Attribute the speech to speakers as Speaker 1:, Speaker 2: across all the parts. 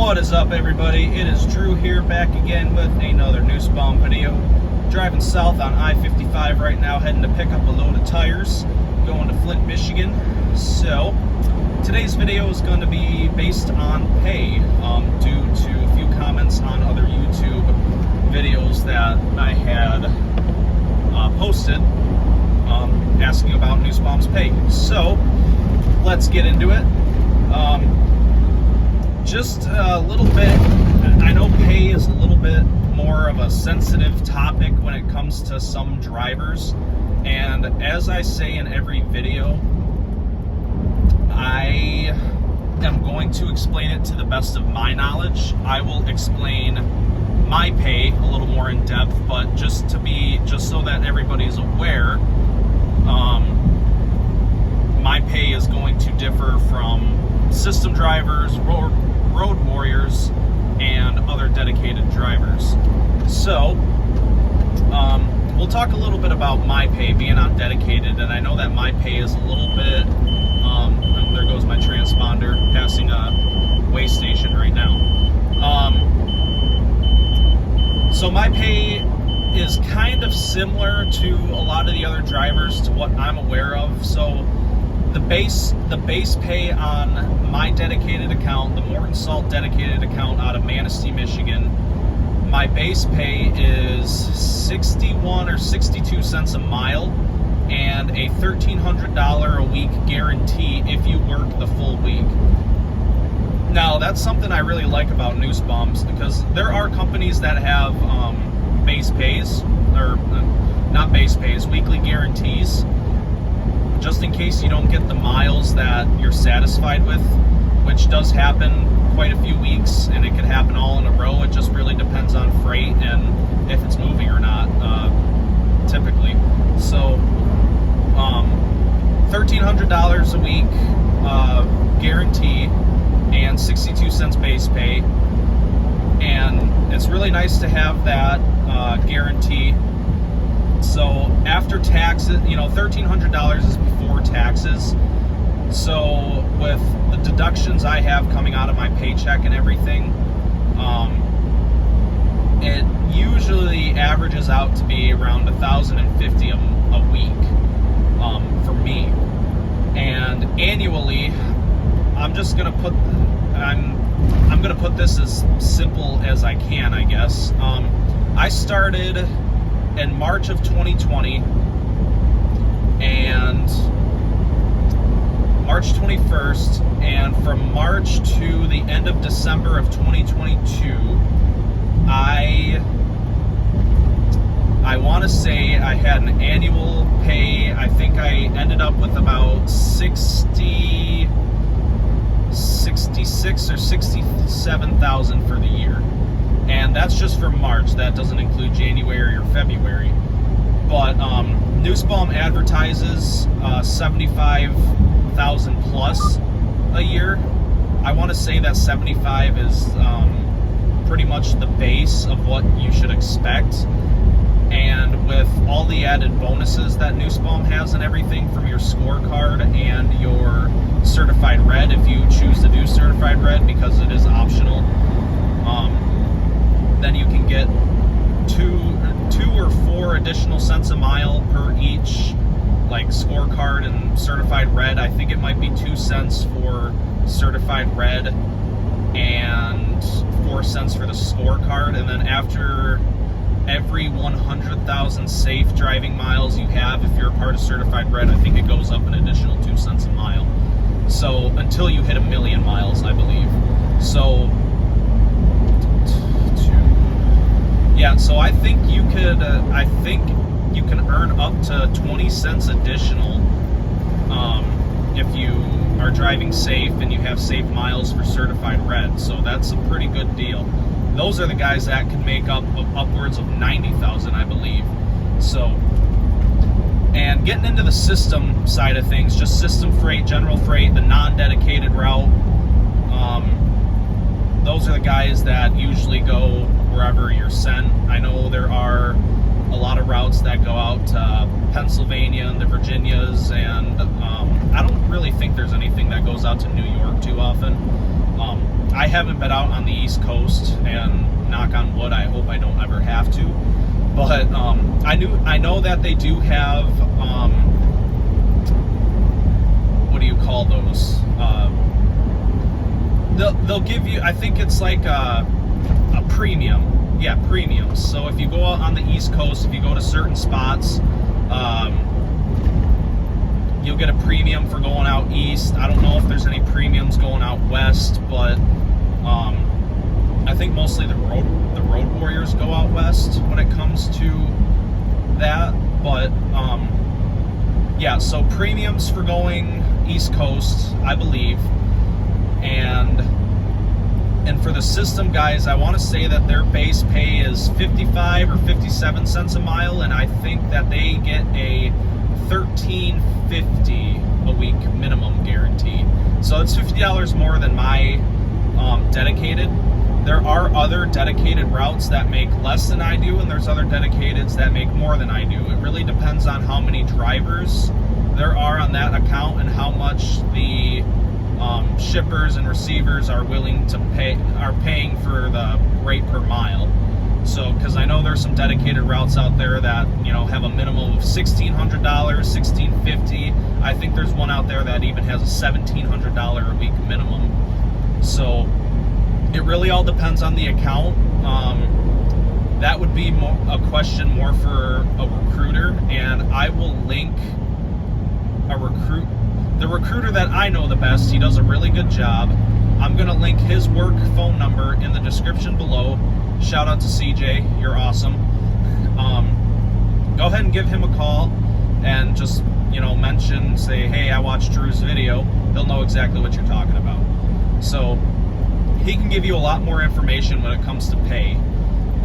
Speaker 1: What is up, everybody? It is Drew here, back again with another Nussbaum video. Driving south on I-55 right now, heading to pick up a load of tires, going to Flint, Michigan. So, today's video is going to be based on pay, due to a few comments on other YouTube videos that I had posted, asking about Nussbaum's pay. So, let's get into it. Just a little bit, I know pay is a little bit more of a sensitive topic when it comes to some drivers, and as I say in every video, I am going to explain it to the best of my knowledge. I will explain my pay a little more in depth, but just so that everybody's aware, my pay is going to differ from system drivers, road warriors, and other dedicated drivers. So, we'll talk a little bit about my pay being on dedicated, and I know that my pay is a little bit, oh, there goes my transponder, passing a way station right now. So my pay is kind of similar to a lot of the other drivers, to what I'm aware of. So the base pay on my dedicated account, the Morton Salt dedicated account out of Manistee, Michigan, my base pay is 61 or 62 cents a mile and a $1,300 a week guarantee if you work the full week. Now, that's something I really like about Nussbaum's, because there are companies that have base pays, or not base pays, weekly guarantees, just in case you don't get the miles that you're satisfied with, which does happen quite a few weeks, and it could happen all in a row. It just really depends on freight and if it's moving or not, typically. So, $1,300 a week guarantee and 62 cents base pay, and it's really nice to have that guarantee. So after taxes, $1,300 is before taxes. So with the deductions I have coming out of my paycheck and everything, it usually averages out to be around $1,050 a week for me. And annually, I'm gonna put this as simple as I can, I guess. I started in March of 2020, and March 21st, and from March to the end of December of 2022, I want to say I had an annual pay. I think I ended up with about 66 or 67,000 for the year. And that's just for March. That doesn't include January or February. But Nussbaum advertises 75,000 plus a year. I want to say that 75 is pretty much the base of what you should expect. And with all the added bonuses that Nussbaum has and everything, from your scorecard and your certified red, if you choose to do certified red, because it is optional, then you can get two or four additional cents a mile per each, like scorecard and certified red. I think it might be 2 cents for certified red and 4 cents for the scorecard. And then after every 100,000 safe driving miles you have, if you're a part of certified red, I think it goes up an additional 2 cents a mile. So until you hit 1 million miles, I believe. So yeah, so I think you could, can earn up to 20 cents additional if you are driving safe and you have safe miles for certified red. So that's a pretty good deal. Those are the guys that can make up upwards of 90,000, I believe. So, and getting into the system side of things, just system freight, general freight, the non-dedicated route, those are the guys that usually go wherever you're sent. I know there are a lot of routes that go out to Pennsylvania and the Virginias, and I don't really think there's anything that goes out to New York too often. I I haven't been out on the East Coast, and knock on wood, I hope I don't ever have to. But I know that they do have what do you call those? They'll give you, I think it's like a premium. Yeah, premiums. So if you go out on the East Coast, if you go to certain spots, you'll get a premium for going out east. I don't know if there's any premiums going out west, but I think mostly the road warriors go out west when it comes to that. But yeah, so premiums for going East Coast, I believe, and for the system guys, I want to say that their base pay is 55 or 57 cents a mile, and I think that they get a $13.50 a week minimum guarantee. So it's $50 more than my dedicated. There are other dedicated routes that make less than I do, and there's other dedicateds that make more than I do. It really depends on how many drivers there are on that account and how much the shippers and receivers are willing to paying for the rate per mile. So, because I know there's some dedicated routes out there that, you know, have a minimum of $1,600, $1,650. I think there's one out there that even has a $1,700 a week minimum. So it really all depends on the account. That would be a question more for a recruiter, and I will link the recruiter that I know the best. He does a really good job. I'm going to link his work phone number in the description below. Shout out to CJ, you're awesome. Go ahead and give him a call and just, you know, say, hey, I watched Drew's video. He'll know exactly what you're talking about. So he can give you a lot more information when it comes to pay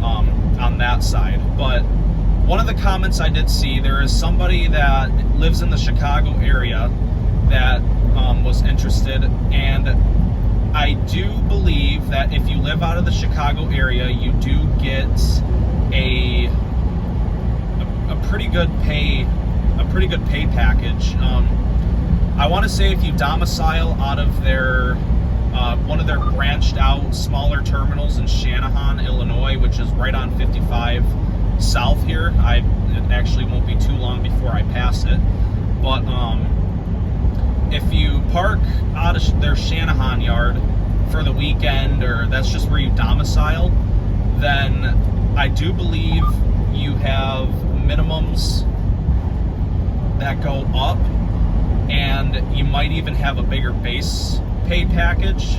Speaker 1: on that side. But one of the comments I did see, there is somebody that lives in the Chicago area that was interested, and I do believe that if you live out of the Chicago area, you do get a pretty good pay package. I want to say if you domicile out of their one of their branched out smaller terminals in Channahon, Illinois, which is right on 55 south here. It actually won't be too long before I pass it, but if you park out of their Channahon yard for the weekend, or that's just where you domicile, then I do believe you have minimums that go up, and you might even have a bigger base pay package.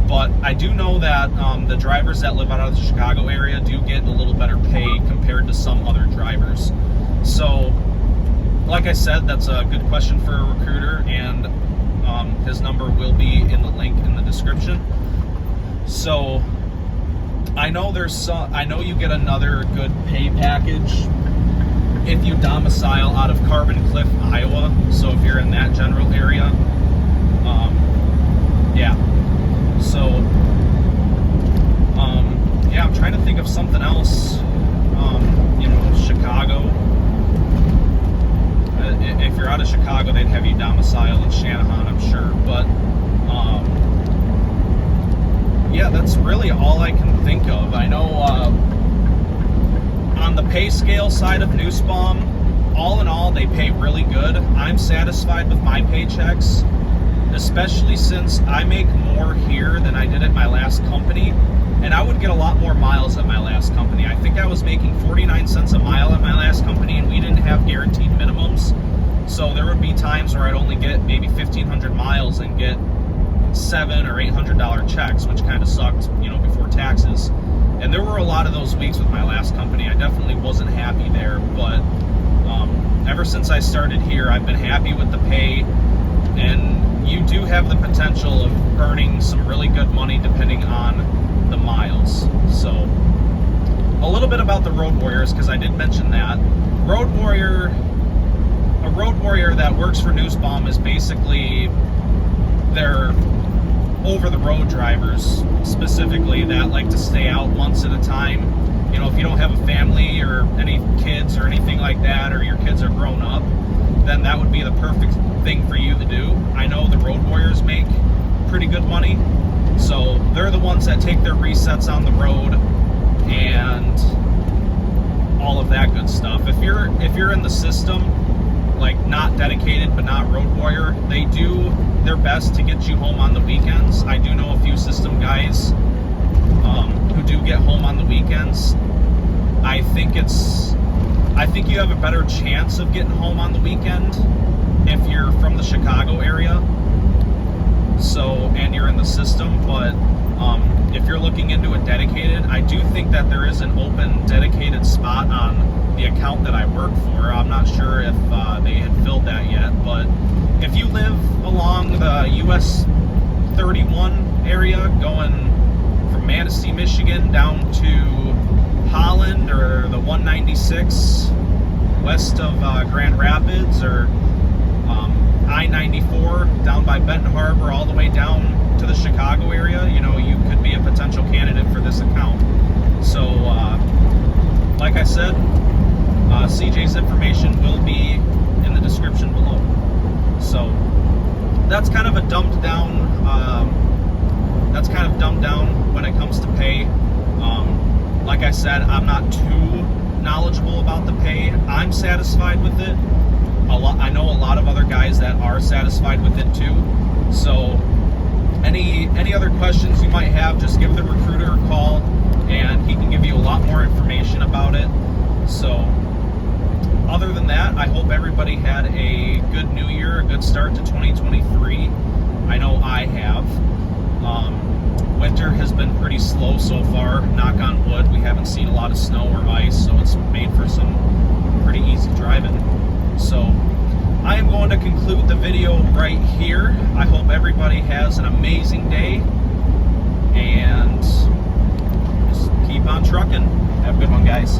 Speaker 1: But I do know that the drivers that live out of the Chicago area do get a little better pay compared to some other drivers. So like I said, that's a good question for a recruiter, and his number will be in the link in the description. So I know you get another good pay package if you domicile out of Carbon Cliff, Iowa. So if you're in that general area, yeah. So yeah, I'm trying to think of something else. You know, Chicago. If you're out of Chicago, they'd have you domicile in Channahon, I'm sure. But yeah, that's really all I can think of. I know on the pay scale side of Nussbaum, all in all, they pay really good. I'm satisfied with my paychecks, especially since I make more here than I did at my last company. And I would get a lot more miles at my last company. I think I was making 49 cents a mile at my last company, and we didn't have guaranteed minimums. So there would be times where I'd only get maybe 1,500 miles and get $700 or $800 checks, which kind of sucked, you know, before taxes. And there were a lot of those weeks with my last company. I definitely wasn't happy there, but ever since I started here, I've been happy with the pay, and you do have the potential of earning some really good money depending on the miles. So a little bit about the road warriors, because I did mention that. A road warrior that works for Nussbaum is basically their over-the-road drivers, specifically, that like to stay out months at a time. You know, if you don't have a family or any kids or anything like that, or your kids are grown up, then that would be the perfect thing for you to do. I know the road warriors make pretty good money, so they're ones that take their resets on the road and all of that good stuff. If you're in the system, like not dedicated but not road warrior, they do their best to get you home on the weekends. I do know a few system guys who do get home on the weekends. I think you have a better chance of getting home on the weekend if you're from the Chicago area, and you're in the system. But if you're looking into a dedicated, I do think that there is an open dedicated spot on the account that I work for. I'm not sure if they had filled that yet, but if you live along the US 31 area, going from Manistee, Michigan down to Holland, or the 196 west of Grand Rapids, or I-94 down by Benton Harbor all the way down to the Chicago area, you could be a potential candidate for this account. So like I said, CJ's information will be in the description below. So that's kind of dumbed down when it comes to pay. Like I said, I'm not too knowledgeable about the pay. I'm satisfied with it. I know a lot of other guys that are satisfied with it too. So any other questions you might have, just give the recruiter a call and he can give you a lot more information about it. So other than that, I hope everybody had a good new year, a good start to 2023. I know I have. Winter has been pretty slow so far, knock on wood. We haven't seen a lot of snow or ice, so it's made for some pretty easy driving. So I am going to conclude the video right here. I hope everybody has an amazing day, and just keep on trucking. Have a good one, guys.